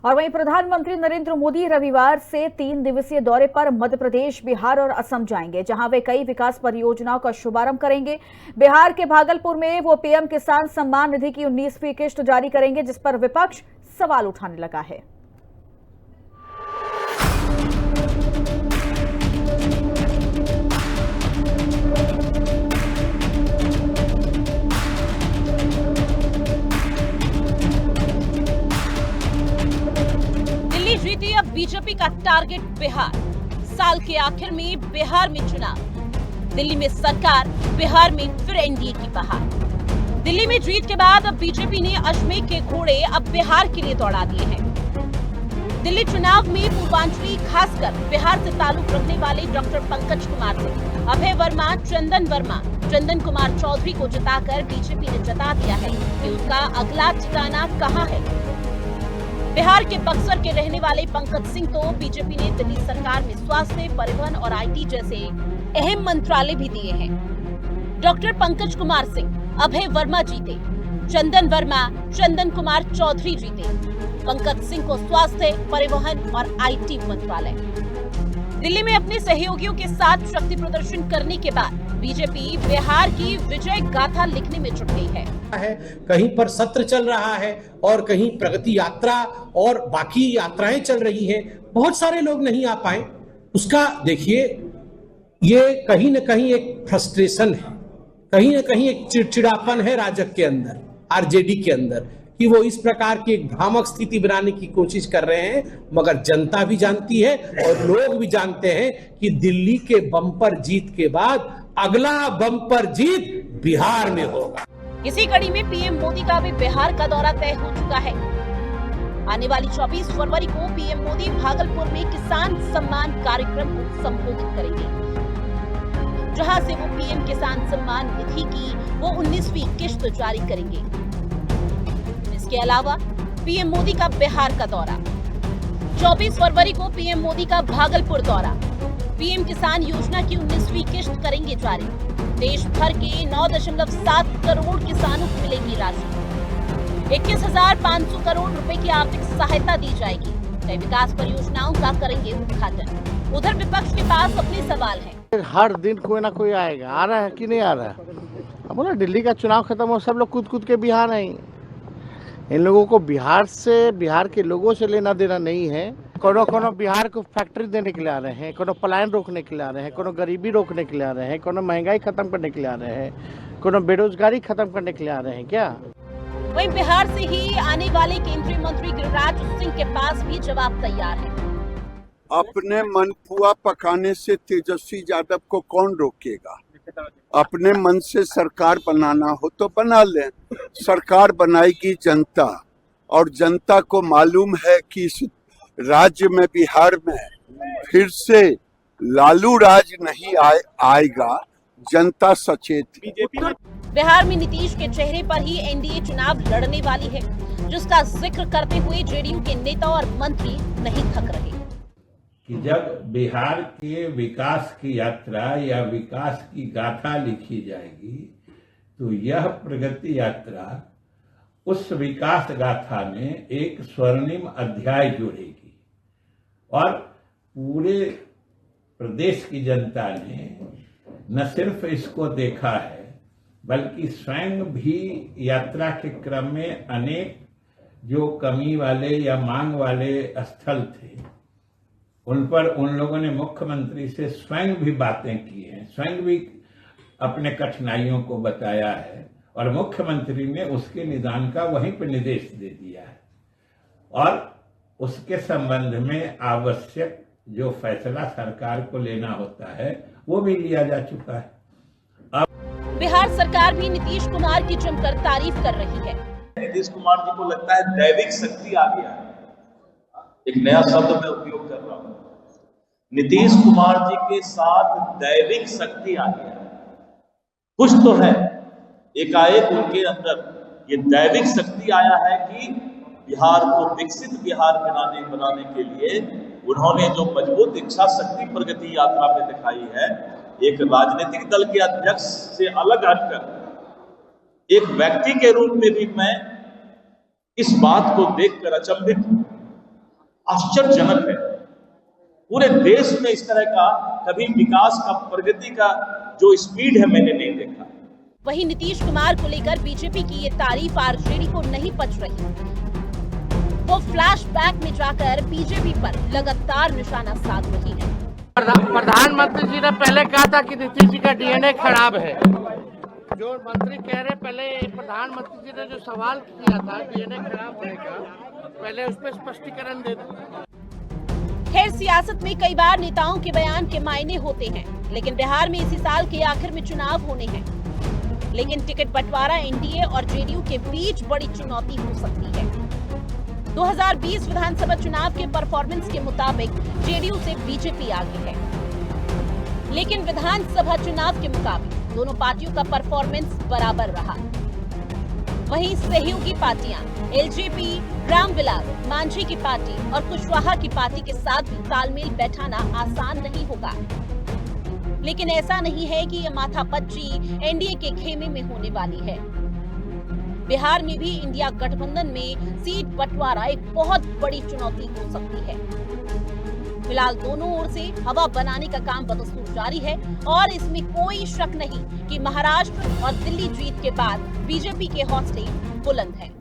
और वहीं प्रधानमंत्री नरेंद्र मोदी रविवार से 3 दिवसीय दौरे पर मध्य प्रदेश, बिहार और असम जाएंगे, जहां वे कई विकास परियोजनाओं का शुभारंभ करेंगे। बिहार के भागलपुर में वो पीएम किसान सम्मान निधि की 19वीं किश्त जारी करेंगे, जिस पर विपक्ष सवाल उठाने लगा है। जीती अब बीजेपी का टारगेट बिहार। साल के आखिर में बिहार में चुनाव, दिल्ली में सरकार, बिहार में फिर एनडीए की बहार। दिल्ली में जीत के बाद अब बीजेपी ने अजमेर के घोड़े अब बिहार के लिए दौड़ा दिए हैं। दिल्ली चुनाव में पूर्वांचली, खासकर बिहार से ताल्लुक रखने वाले डॉक्टर पंकज कुमार सिंह, अभय वर्मा, चंदन कुमार चौधरी को जिताकर बीजेपी ने जता दिया है कि उसका अगला ठिकाना कहां है। बिहार के बक्सर के रहने वाले पंकज सिंह को बीजेपी ने दिल्ली सरकार में स्वास्थ्य, परिवहन और आईटी जैसे अहम मंत्रालय भी दिए हैं। डॉक्टर पंकज कुमार सिंह, अभय वर्मा जीते, चंदन कुमार चौधरी जीते। पंकज सिंह को स्वास्थ्य, परिवहन और आईटी मंत्रालय। दिल्ली में अपने सहयोगियों के साथ शक्ति प्रदर्शन करने के बाद बीजेपी बिहार की विजय गाथा लिखने में जुट गई है। कहीं पर सत्र चल रहा है और कहीं प्रगति यात्रा और बाकी यात्राएं चल रही हैं। बहुत सारे लोग नहीं आ पाए। उसका देखिए, ये कहीं न कहीं एक फ्रस्ट्रेशन है, कहीं न कहीं एक चिड़चिड़ापन है राजग के अंदर, आरजेडी के अंदर, कि वो इस प्रकार की एक भ्रामक स्थिति बनाने की कोशिश कर रहे हैं। मगर जनता भी जानती है और लोग भी जानते हैं कि दिल्ली के बम्पर जीत के बाद अगला बम्पर जीत बिहार में होगा। इसी कड़ी में पीएम मोदी का भी बिहार का दौरा तय हो चुका है। आने वाली 24 फरवरी को पीएम मोदी भागलपुर में किसान सम्मान कार्यक्रम को संबोधित करेंगे, जहां से वो पीएम किसान सम्मान निधि की वो 19वीं किश्त जारी करेंगे। इसके अलावा पीएम मोदी का बिहार का दौरा, 24 फरवरी को पीएम मोदी का भागलपुर दौरा, पीएम किसान योजना की 19वीं किश्त करेंगे जारी। देश भर के 9.7 करोड़ किसानों को मिलेगी राशि। 21,500 करोड़ रुपए की आर्थिक सहायता दी जाएगी। कई विकास परियोजनाओं का करेंगे उद्घाटन। उधर विपक्ष के पास अपने सवाल हैं। हर दिन कोई ना कोई आएगा, आ रहा है कि नहीं आ रहा है। अब बोला दिल्ली का चुनाव खत्म हो, सब लोग कूद के बिहार आएंगे। इन लोगों को बिहार से, बिहार के लोगों से लेना देना नहीं है। कोनो बिहार को फैक्ट्री देने के लिए आ रहे हैं, कोनो पलायन रोकने के लिए आ रहे हैं, कोनो गरीबी रोकने के लिए आ रहे हैं, कोनो महंगाई खत्म करने के लिए आ रहे हैं, कोनो बेरोजगारी खत्म करने के लिए आ रहे हैं क्या? वहीं बिहार से ही आने वाले केंद्रीय मंत्री गिरिराज सिंह के पास भी जवाब तैयार है। अपने मन पुआ पकाने से तेजस्वी यादव को कौन रोकेगा? अपने मन से सरकार बनाना हो तो बना लें। सरकार बनाएगी जनता, और जनता को मालूम है कि इस राज्य में, बिहार में फिर से लालू राज नहीं आएगा। जनता सचेत है। बिहार में नीतीश के चेहरे पर ही एनडीए चुनाव लड़ने वाली है, जिसका जिक्र करते हुए जेडीयू के नेता और मंत्री नहीं थक रहे कि जब बिहार के विकास की यात्रा या विकास की गाथा लिखी जाएगी तो यह प्रगति यात्रा उस विकास गाथा में एक स्वर्णिम अध्याय जोड़ेगी। और पूरे प्रदेश की जनता ने न सिर्फ इसको देखा है, बल्कि स्वयं भी यात्रा के क्रम में अनेक जो कमी वाले या मांग वाले स्थल थे, उन पर उन लोगों ने मुख्यमंत्री से स्वयं भी बातें की हैं, स्वयं भी अपने कठिनाइयों को बताया है, और मुख्यमंत्री ने उसके निदान का वहीं पर निर्देश दे दिया है। और उसके संबंध में आवश्यक जो फैसला सरकार को लेना होता है वो भी लिया जा चुका है। अब बिहार सरकार भी नीतीश कुमार की जमकर तारीफ कर रही है। नीतीश कुमार जी को लगता है दैविक शक्ति आ गया है। एक नया शब्द मैं उपयोग कर रहा हूं। नीतीश कुमार जी के साथ दैविक शक्ति आ गया है। कुछ तो है, एकाएक उनके अंदर ये दैविक शक्ति आया है कि बिहार को विकसित बिहार बनाने के लिए उन्होंने जो मजबूत इच्छा शक्ति प्रगति यात्रा में दिखाई है, एक राजनीतिक दल के अध्यक्ष से अलग हटकर एक व्यक्ति के रूप में भी मैं इस बात को देखकर अचंभित हूं आश्चर्यजनक है। पूरे देश में इस तरह का कभी विकास का, प्रगति का जो स्पीड है मैंने नहीं देखा। वहीं नीतीश कुमार को लेकर बीजेपी की ये तारीफ आरजेडी को नहीं पच रही। वो फ्लैशबैक में जाकर बीजेपी पर लगातार निशाना साध रही है। प्रधानमंत्री जी ने पहले कहा था कि नीतीश जी का डीएनए खराब है। जो मंत्री कह रहे, पहले प्रधानमंत्री जी ने जो सवाल किया था डीएनए खराब होने का, पहले उस पर स्पष्टीकरण दे दो। खैर, सियासत में कई बार नेताओं के बयान के मायने होते हैं, लेकिन बिहार में इसी साल के आखिर में चुनाव होने हैं। लेकिन टिकट बंटवारा एनडीए और जेडीयू के बीच बड़ी चुनौती हो सकती है। 2020 विधानसभा चुनाव के परफॉर्मेंस के मुताबिक जेडीयू से बीजेपी आगे है, लेकिन विधानसभा चुनाव के मुकाबले दोनों पार्टियों का परफॉर्मेंस बराबर रहा। वहीं सहयोगी पार्टियां एलजेपी, रामविलास, मांझी की पार्टी और कुशवाहा की पार्टी के साथ भी तालमेल बैठाना आसान नहीं होगा। लेकिन ऐसा नहीं है कि यह माथापच्ची एनडीए के खेमे में होने वाली है। बिहार में भी इंडिया गठबंधन में सीट बंटवारा एक बहुत बड़ी चुनौती हो सकती है। फिलहाल दोनों ओर से हवा बनाने का काम बदस्तूर जारी है और इसमें कोई शक नहीं कि महाराष्ट्र और दिल्ली जीत के बाद बीजेपी के हौसले बुलंद हैं।